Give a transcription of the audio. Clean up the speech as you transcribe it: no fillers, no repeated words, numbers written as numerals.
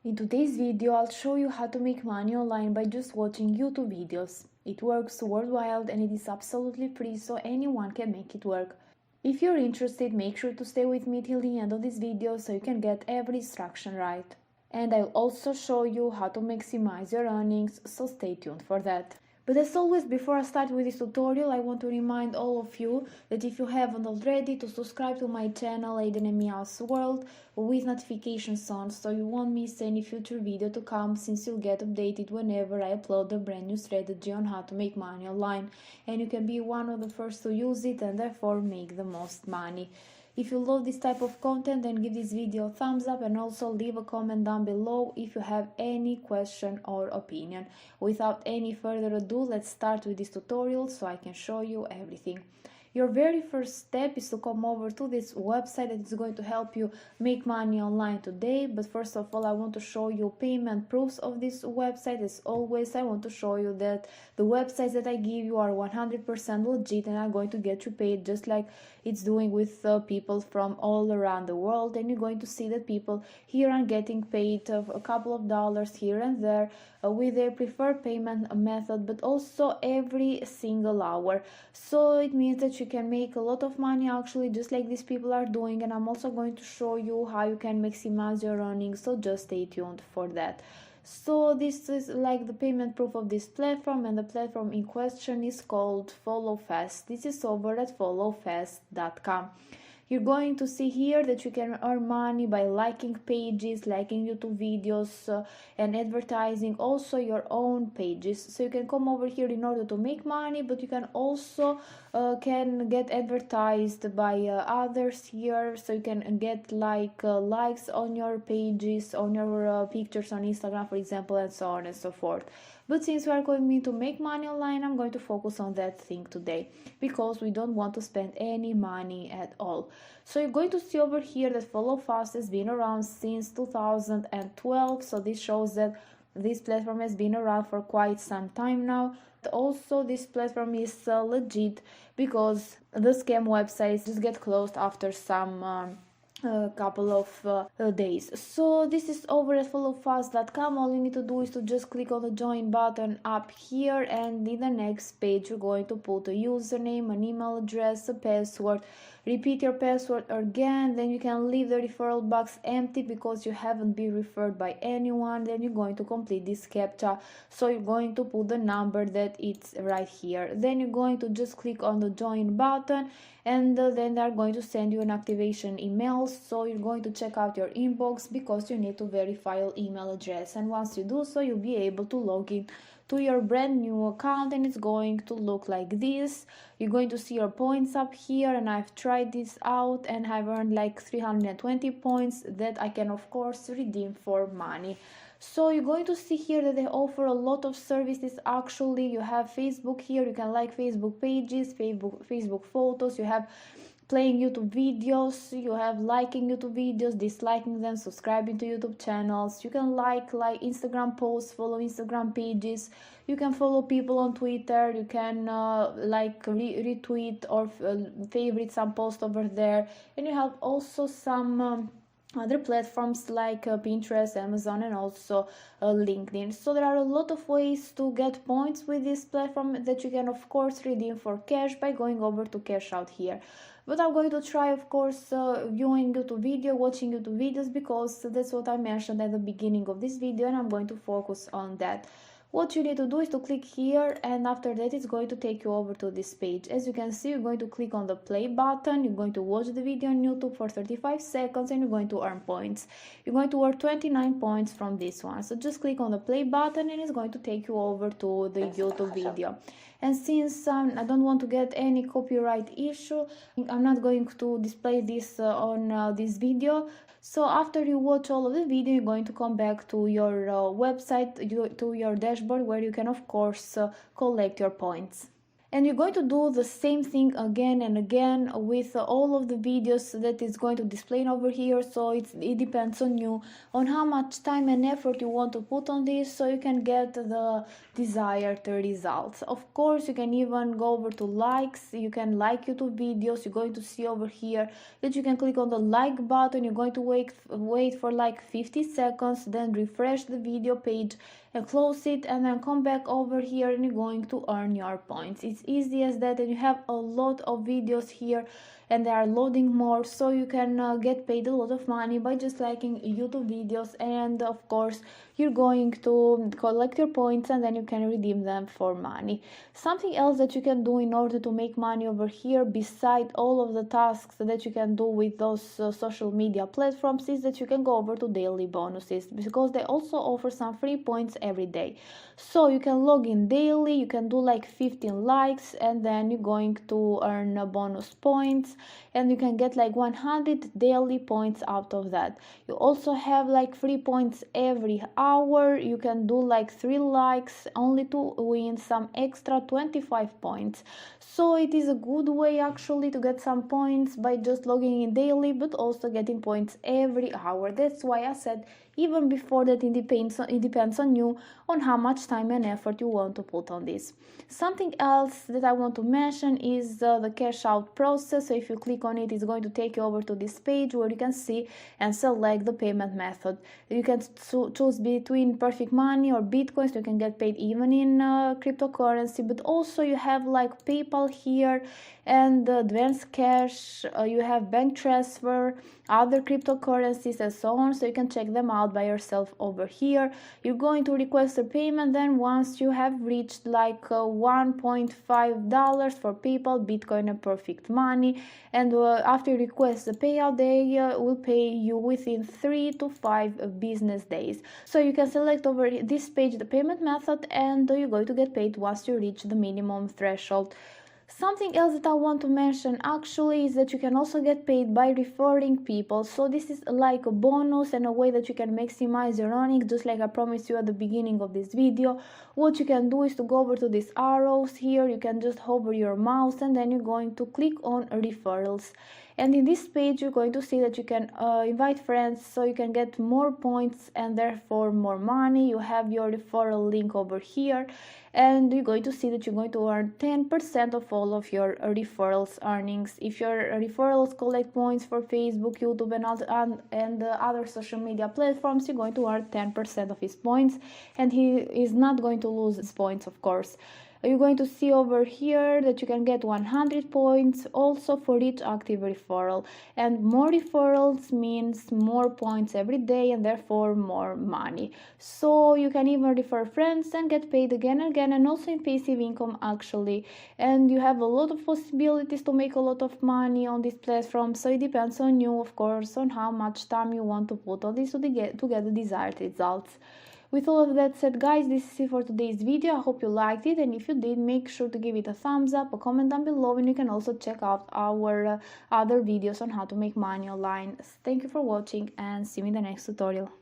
In today's video, I'll show you how to make money online by just watching YouTube videos. It works worldwide and it is absolutely free, so anyone can make it work. If you're interested, make sure to stay with me till the end of this video so you can get every instruction right. And I'll also show you how to maximize your earnings, so stay tuned for that. But as always, before I start with this tutorial, I want to remind all of you that if you haven't already, to subscribe to my channel Aiden and Mia's World with notifications on so you won't miss any future video to come, since you'll get updated whenever I upload a brand new strategy on how to make money online, and you can be one of the first to use it and therefore make the most money. If you love this type of content, then give this video a thumbs up and also leave a comment down below if you have any question or opinion. Without any further ado, let's start with this tutorial so I can show you everything. Your very first step is to come over to this website that is going to help you make money online today. But first of all, I want to show you payment proofs of this website. As always, I want to show you that the websites that I give you are 100% legit and are going to get you paid just like it's doing with people from all around the world. And you're going to see that people here are getting paid a couple of dollars here and there with their preferred payment method, but also every single hour. So it means that you can make a lot of money actually, just like these people are doing. And I'm also going to show you how you can maximize your earnings, so just stay tuned for that. So this is like the payment proof of this platform, and the platform in question is called FollowFast. This is over at followfast.com. You're going to see here that you can earn money by liking pages, liking YouTube videos, and advertising also your own pages. So you can come over here in order to make money, but you can also can get advertised by others here. So you can get likes on your pages, on your pictures on Instagram, for example, and so on and so forth. But since we are going to make money online, I'm going to focus on that thing today, because we don't want to spend any money at all. So you're going to see over here that FollowFast has been around since 2012. So this shows that this platform has been around for quite some time now. Also, this platform is legit, because the scam websites just get closed after some a couple of days. So this is over at followfast.com. All you need to do is to just click on the join button up here, and in the next page you're going to put a username, an email address, a password. Repeat your password again, then you can leave the referral box empty because you haven't been referred by anyone. Then you're going to complete this captcha, so you're going to put the number that it's right here. Then you're going to just click on the join button, and then they're going to send you an activation email. So you're going to check out your inbox, because you need to verify your email address, and once you do so, you'll be able to log in to your brand new account, and it's going to look like this. You're going to see your points up here, and I've tried this out and I've earned like 320 points that I can of course redeem for money. So you're going to see here that they offer a lot of services. Actually, you have Facebook here, you can like Facebook pages, Facebook photos, you have playing YouTube videos, you have liking YouTube videos, disliking them, subscribing to YouTube channels. You can like Instagram posts, follow Instagram pages. You can follow people on Twitter. You can retweet or favorite some post over there. And you have also some other platforms like Pinterest, Amazon, and also LinkedIn. So there are a lot of ways to get points with this platform that you can of course redeem for cash by going over to cash out here. But I'm going to try of course viewing YouTube video, watching YouTube videos, because that's what I mentioned at the beginning of this video, and I'm going to focus on that. What you need to do is to click here, and after that it's going to take you over to this page. As you can see, you're going to click on the play button, you're going to watch the video on YouTube for 35 seconds, and you're going to earn points. You're going to earn 29 points from this one. So just click on the play button and it's going to take you over to the YouTube video. And since I don't want to get any copyright issue, I'm not going to display this on this video. So after you watch all of the video, you're going to come back to your website, to your dashboard, where you can of course collect your points. And you're going to do the same thing again and again with all of the videos that is going to display over here. So it depends on you, on how much time and effort you want to put on this, so you can get the desired results. Of course, you can even go over to likes. You can like YouTube videos. You're going to see over here that you can click on the like button. You're going to wait for like 50 seconds, then refresh the video page and close it, and then come back over here and you're going to earn your points. It's easy as that, and you have a lot of videos here and they are loading more, so you can get paid a lot of money by just liking YouTube videos. And of course, you're going to collect your points and then you can redeem them for money. Something else that you can do in order to make money over here, beside all of the tasks that you can do with those social media platforms, is that you can go over to daily bonuses, because they also offer some free points every day. So you can log in daily, you can do like 15 likes, and then you're going to earn bonus points, and you can get like 100 daily points out of that. You also have like free points every hour. You can do like 3 likes only to win some extra 25 points. So it is a good way actually to get some points by just logging in daily, but also getting points every hour. That's why I said even before that it depends on you, on how much time and effort you want to put on this. Something else that I want to mention is the cash out process. So if you click on it, it's going to take you over to this page where you can see and select the payment method. You can choose between Perfect Money or Bitcoin, so you can get paid even in cryptocurrency, but also you have like PayPal here and advanced cash, you have bank transfer, other cryptocurrencies and so on, so you can check them out by yourself over here. You're going to request a payment, then once you have reached like $1.5 for PayPal, Bitcoin and Perfect Money, and after you request the payout, they will pay you within 3 to 5 business days. So you can select over this page the payment method, and you're going to get paid once you reach the minimum threshold. Something else that I want to mention actually is that you can also get paid by referring people. So this is like a bonus and a way that you can maximize your earnings, just like I promised you at the beginning of this video. What you can do is to go over to these arrows here. You can just hover your mouse and then you're going to click on referrals. And in this page, you're going to see that you can invite friends, so you can get more points and therefore more money. You have your referral link over here, and you're going to see that you're going to earn 10% of all of your referrals earnings. If your referrals collect points for Facebook, YouTube, and other social media platforms, you're going to earn 10% of his points, and he is not going to lose his points, of course. You're going to see over here that you can get 100 points also for each active referral, and more referrals means more points every day and therefore more money. So you can even refer friends and get paid again and again, and also in passive income actually. And you have a lot of possibilities to make a lot of money on this platform, so it depends on you, of course, on how much time you want to put on this to get the desired results. With all of that said, guys, this is it for today's video. I hope you liked it, and if you did, make sure to give it a thumbs up, a comment down below, and you can also check out our other videos on how to make money online. Thank you for watching, and see you in the next tutorial.